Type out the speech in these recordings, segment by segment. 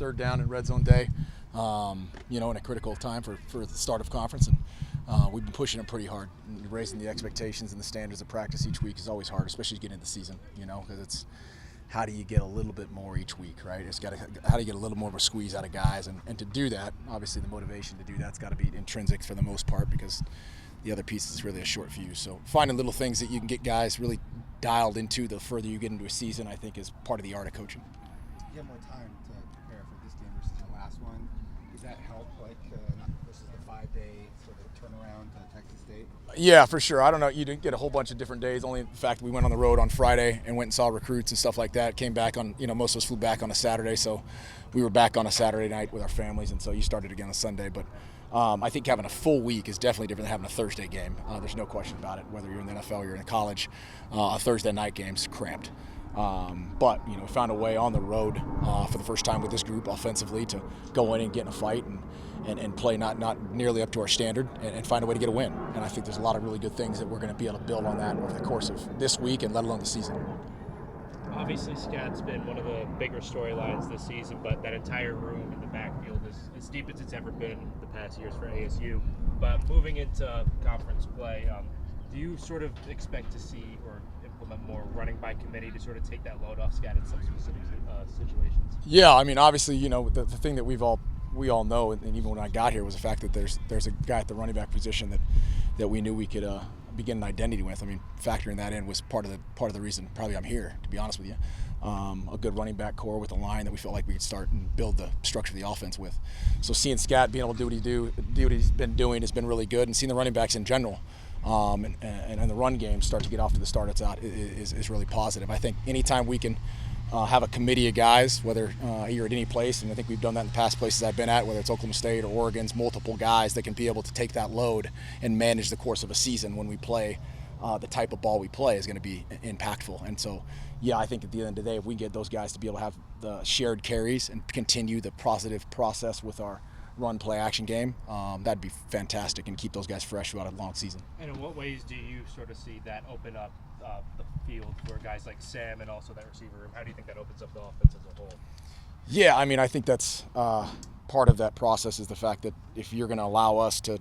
third down and red zone day, in a critical time for the start of conference. And we've been pushing it pretty hard. And raising the expectations and the standards of practice each week is always hard, especially getting into the season, because it's how do you get a little bit more each week, right? How do you get a little more of a squeeze out of guys? And to do that, obviously the motivation to do that's got to be intrinsic for the most part, because the other piece is really a short fuse. So finding little things that you can get guys really dialed into the further you get into a season, I think, is part of the art of coaching. You have more time to prepare for this game versus the last one. Does that help, versus the 5-day sort of turnaround to Texas State? Yeah, for sure. I don't know. You didn't get a whole bunch of different days. Only the fact we went on the road on Friday and went and saw recruits and stuff like that. Came back on, most of us flew back on a Saturday, so we were back on a Saturday night with our families, and so you started again on Sunday. But I think having a full week is definitely different than having a Thursday game. There's no question about it. Whether you're in the NFL or you're in college, a Thursday night game's cramped. But we found a way on the road for the first time with this group offensively to go in and get in a fight and play not nearly up to our standard and find a way to get a win. And I think there's a lot of really good things that we're going to be able to build on that over the course of this week and let alone the season. Obviously, Scat's been one of the bigger storylines this season, but that entire room in the backfield is as deep as it's ever been the past years for ASU. But moving into conference play, do you sort of expect to see or implement more running by committee to sort of take that load off Scat in some specific situations? Yeah, obviously, the thing that we all know, and even when I got here, was the fact that there's a guy at the running back position that we knew we could begin an identity with. Factoring that in was part of the reason probably I'm here, to be honest with you. A good running back core with a line that we felt like we could start and build the structure of the offense with. So seeing Scat being able to do what he's been doing has been really good, and seeing the running backs in general and the run game start to get off to the start it's out is really positive. I think anytime we can have a committee of guys, whether here at any place, and I think we've done that in the past places I've been at, whether it's Oklahoma State or Oregon's, multiple guys that can be able to take that load and manage the course of a season when we play the type of ball we play is going to be impactful. And so, yeah, I think at the end of the day, if we get those guys to be able to have the shared carries and continue the positive process with our run play action game, that'd be fantastic and keep those guys fresh throughout a long season. And in what ways do you sort of see that open up the field for guys like Sam and also that receiver room? How do you think that opens up the offense as a whole? Yeah, I think that's part of that process is the fact that if you're going to allow us to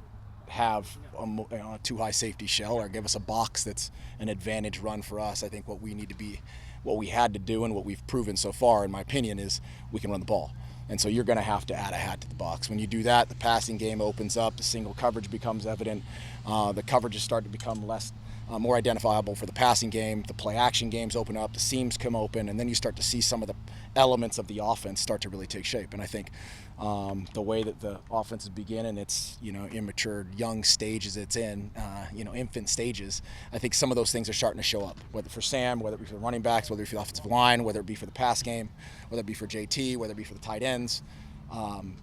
have a too high safety shell or give us a box that's an advantage run for us, I think what we had to do and what we've proven so far, in my opinion, is we can run the ball. And so you're going to have to add a hat to the box. When you do that, the passing game opens up, the single coverage becomes evident, the coverages start to become more identifiable for the passing game, the play action games open up, the seams come open, and then you start to see some of the elements of the offense start to really take shape. And I think the way that the offense is beginning, its immature, young stages it's in, infant stages, I think some of those things are starting to show up, whether for Sam, whether it be for the running backs, whether it be for the offensive line, whether it be for the pass game, whether it be for JT, whether it be for the tight ends.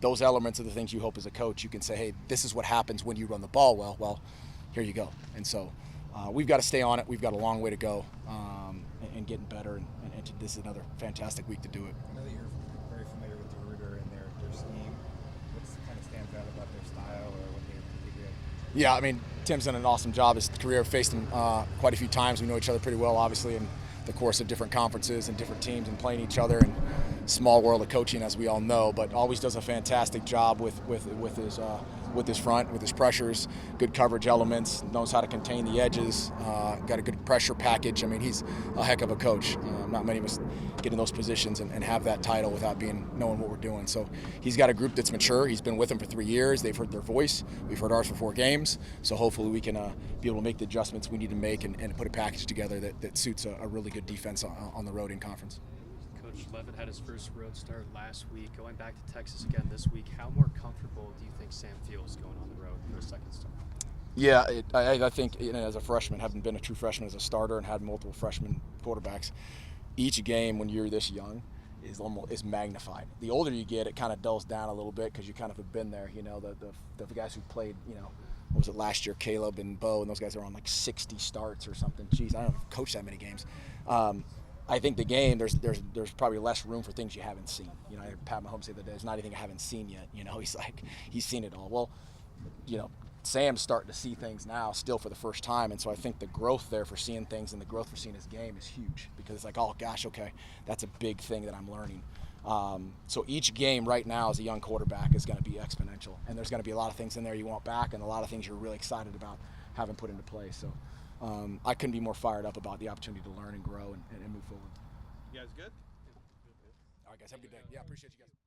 Those elements are the things you hope as a coach you can say, hey, this is what happens when you run the ball well. Well, here you go. And so we've got to stay on it. We've got a long way to go and getting better. And this is another fantastic week to do it. I know that you're very familiar with DeRuiter and their scheme. What kind of stands out about their style or what they do? Yeah, Tim's done an awesome job. His career, faced him quite a few times. We know each other pretty well, obviously, in the course of different conferences and different teams and playing each other. And small world of coaching, as we all know, but always does a fantastic job with his front, with his pressures, good coverage elements, knows how to contain the edges, got a good pressure package. He's a heck of a coach. Not many of us get in those positions and have that title without knowing what we're doing. So he's got a group that's mature. He's been with them for 3 years. They've heard their voice. We've heard ours for 4 games. So hopefully we can be able to make the adjustments we need to make and put a package together that suits a really good defense on the road in conference. Coach Levitt had his first road start last week. Going back to Texas again this week, how more comfortable do you think Sam feels going on the road for a second start? Yeah, I think as a freshman, having been a true freshman as a starter and had multiple freshman quarterbacks, each game when you're this young is magnified. The older you get, it kind of dulls down a little bit because you kind of have been there. The guys who played, what was it last year, Caleb and Bo, and those guys are on like 60 starts or something. Jeez, I don't coach that many games. I think the game, there's probably less room for things you haven't seen. I heard Pat Mahomes say that there's not anything I haven't seen yet. He's seen it all. Well, Sam's starting to see things now still for the first time, and so I think the growth there for seeing things and the growth for seeing his game is huge because it's like, oh gosh, okay, that's a big thing that I'm learning. So each game right now as a young quarterback is going to be exponential, and there's going to be a lot of things in there you want back and a lot of things you're really excited about having put into place. So I couldn't be more fired up about the opportunity to learn and grow and move forward. You guys good? All right, guys, have a good day. Yeah, appreciate you guys.